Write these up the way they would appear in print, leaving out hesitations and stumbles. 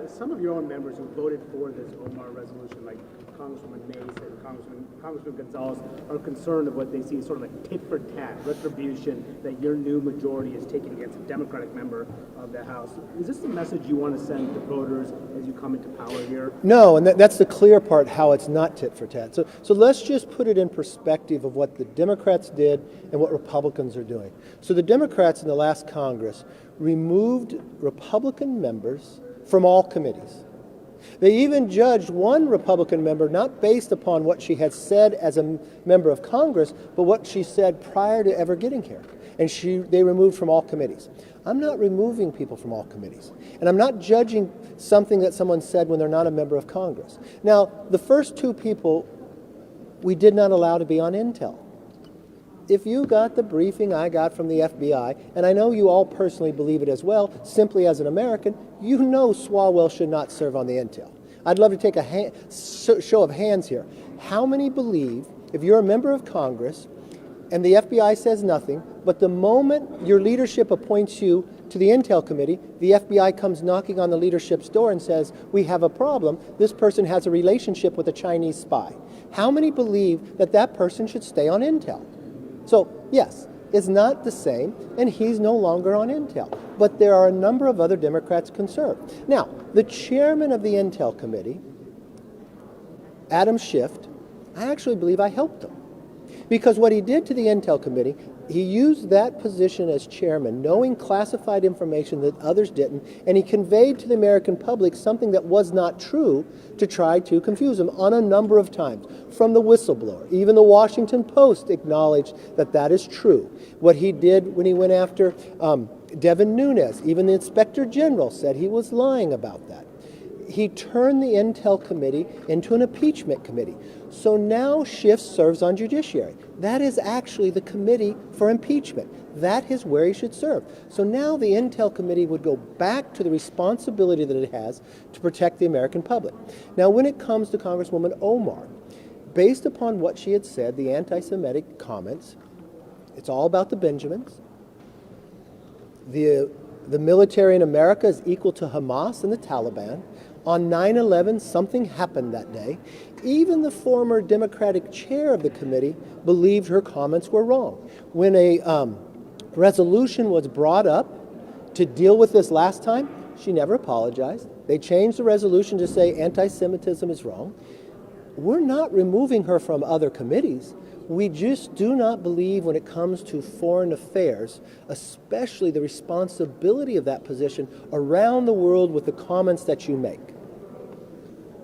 some of your own members who voted for this Omar resolution, like Congresswoman Mace and Congressman Gonzalez, are concerned of what they see as sort of a tit-for-tat retribution that your new majority is taking against a Democratic member of the House. Is this the message you want to send to voters as you come into power here? No, and that's the clear part, how it's not tit-for-tat. So let's just put it in perspective of what the Democrats did and what Republicans are doing. So the Democrats in the last Congress removed Republican members from all committees. They even judged one Republican member not based upon what she had said as a member of Congress, but what she said prior to ever getting here. And they removed from all committees. I'm not removing people from all committees. And I'm not judging something that someone said when they're not a member of Congress. Now, the first two people we did not allow to be on Intel. If you got the briefing I got from the FBI, and I know you all personally believe it as well, simply as an American, you know Swalwell should not serve on the Intel. I'd love to take a show of hands here. How many believe, if you're a member of Congress and the FBI says nothing, but the moment your leadership appoints you to the Intel Committee, the FBI comes knocking on the leadership's door and says, we have a problem, this person has a relationship with a Chinese spy. How many believe that that person should stay on Intel? So, yes, it's not the same, and he's no longer on Intel. But there are a number of other Democrats concerned. Now, the chairman of the Intel Committee, Adam Schiff, I actually believe I helped him. Because what he did to the Intel Committee, he used that position as chairman, knowing classified information that others didn't, and he conveyed to the American public something that was not true to try to confuse them on a number of times. From the whistleblower, even the Washington Post acknowledged that that is true. What he did when he went after Devin Nunes, even the Inspector General said he was lying about that. He turned the Intel Committee into an impeachment committee. So now Schiff serves on Judiciary. That is actually the committee for impeachment. That is where he should serve. So now the Intel Committee would go back to the responsibility that it has to protect the American public. Now, when it comes to Congresswoman Omar, based upon what she had said, the anti-Semitic comments, it's all about the Benjamins. The military in America is equal to Hamas and the Taliban. On 9/11, something happened that day. Even the former Democratic chair of the committee believed her comments were wrong. When a resolution was brought up to deal with this last time, she never apologized. They changed the resolution to say anti-Semitism is wrong. We're not removing her from other committees. We just do not believe when it comes to foreign affairs, especially the responsibility of that position around the world with the comments that you make.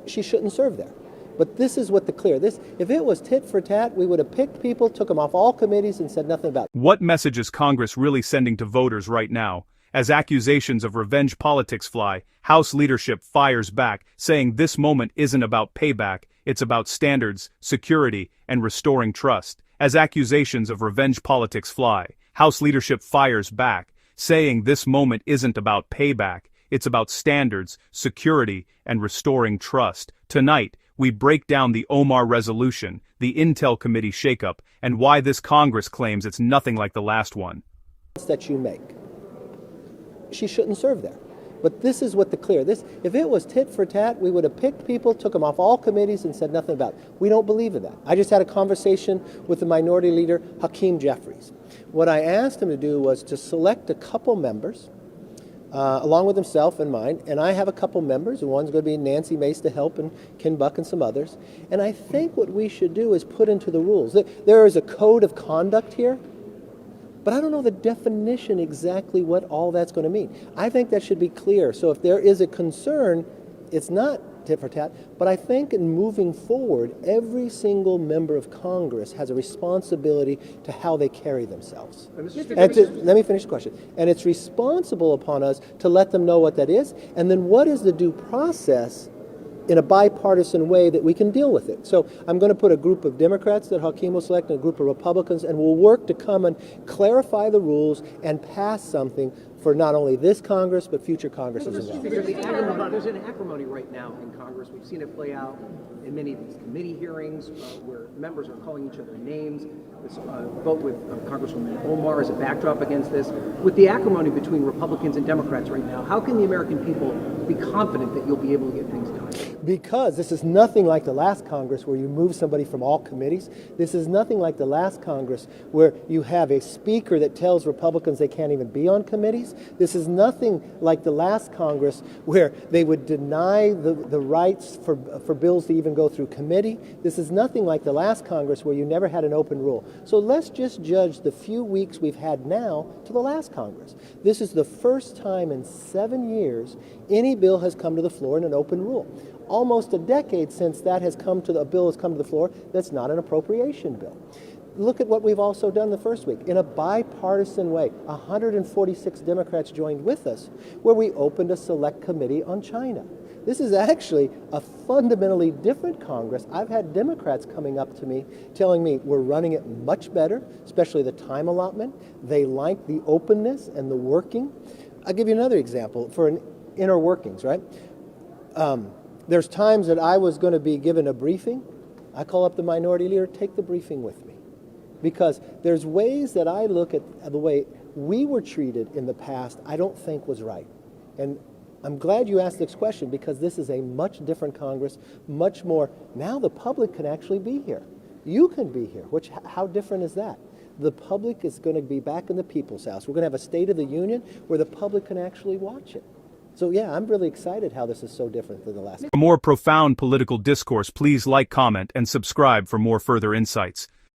She shouldn't serve there. But this is what if it was tit for tat, we would have picked people, took them off all committees and said nothing about it. What message is Congress really sending to voters right now? As accusations of revenge politics fly, House leadership fires back, saying this moment isn't about payback, it's about standards, security, and restoring trust. As accusations of revenge politics fly, House leadership fires back, saying this moment isn't about payback, it's about standards, security, and restoring trust. Tonight, we break down the Omar resolution, the Intel Committee shakeup, and why this Congress claims it's nothing like the last one. That you make. She shouldn't serve there. But this is what if it was tit for tat, we would have picked people, took them off all committees and said nothing about it. We don't believe in that. I just had a conversation with the minority leader, Hakeem Jeffries. What I asked him to do was to select a couple members, along with himself and mine, and I have a couple members, and one's going to be Nancy Mace to help, and Ken Buck and some others. And I think what we should do is put into the rules. There is a code of conduct here, but I don't know the definition exactly what all that's going to mean. I think that should be clear. So if there is a concern, it's not tit for tat, but I think in moving forward, every single member of Congress has a responsibility to how they carry themselves. Let me finish the question. And it's responsible upon us to let them know what that is, and then what is the due process in a bipartisan way that we can deal with it. So I'm going to put a group of Democrats that Hakeem will select and a group of Republicans, and we'll work to come and clarify the rules and pass something for not only this Congress, but future Congresses as well. There's an acrimony right now in Congress. We've seen it play out in many of these committee hearings where members are calling each other names. this vote with Congresswoman Omar as a backdrop against this. With the acrimony between Republicans and Democrats right now, how can the American people be confident that you'll be able to get things done? Because this is nothing like the last Congress where you move somebody from all committees. This is nothing like the last Congress where you have a speaker that tells Republicans they can't even be on committees. This is nothing like the last Congress where they would deny the rights for bills to even go through committee. This is nothing like the last Congress where you never had an open rule. So let's just judge the few weeks we've had now to the last Congress. This is the first time in 7 years any bill has come to the floor in an open rule. Almost a decade since that has come to a bill has come to the floor that's not an appropriation bill. Look at what we've also done the first week. In a bipartisan way, 146 Democrats joined with us, where we opened a select committee on China. This is actually a fundamentally different Congress. I've had Democrats coming up to me telling me we're running it much better, especially the time allotment. They like the openness and the working. I'll give you another example for an inner workings, right? There's times that I was going to be given a briefing. I call up the minority leader, take the briefing with me. Because there's ways that I look at the way we were treated in the past I don't think was right. And I'm glad you asked this question because this is a much different Congress, much more. Now the public can actually be here. You can be here. How different is that? The public is going to be back in the People's House. We're going to have a State of the Union where the public can actually watch it. So yeah, I'm really excited how this is so different than the last. For more profound political discourse, please like, comment, and subscribe for more further insights.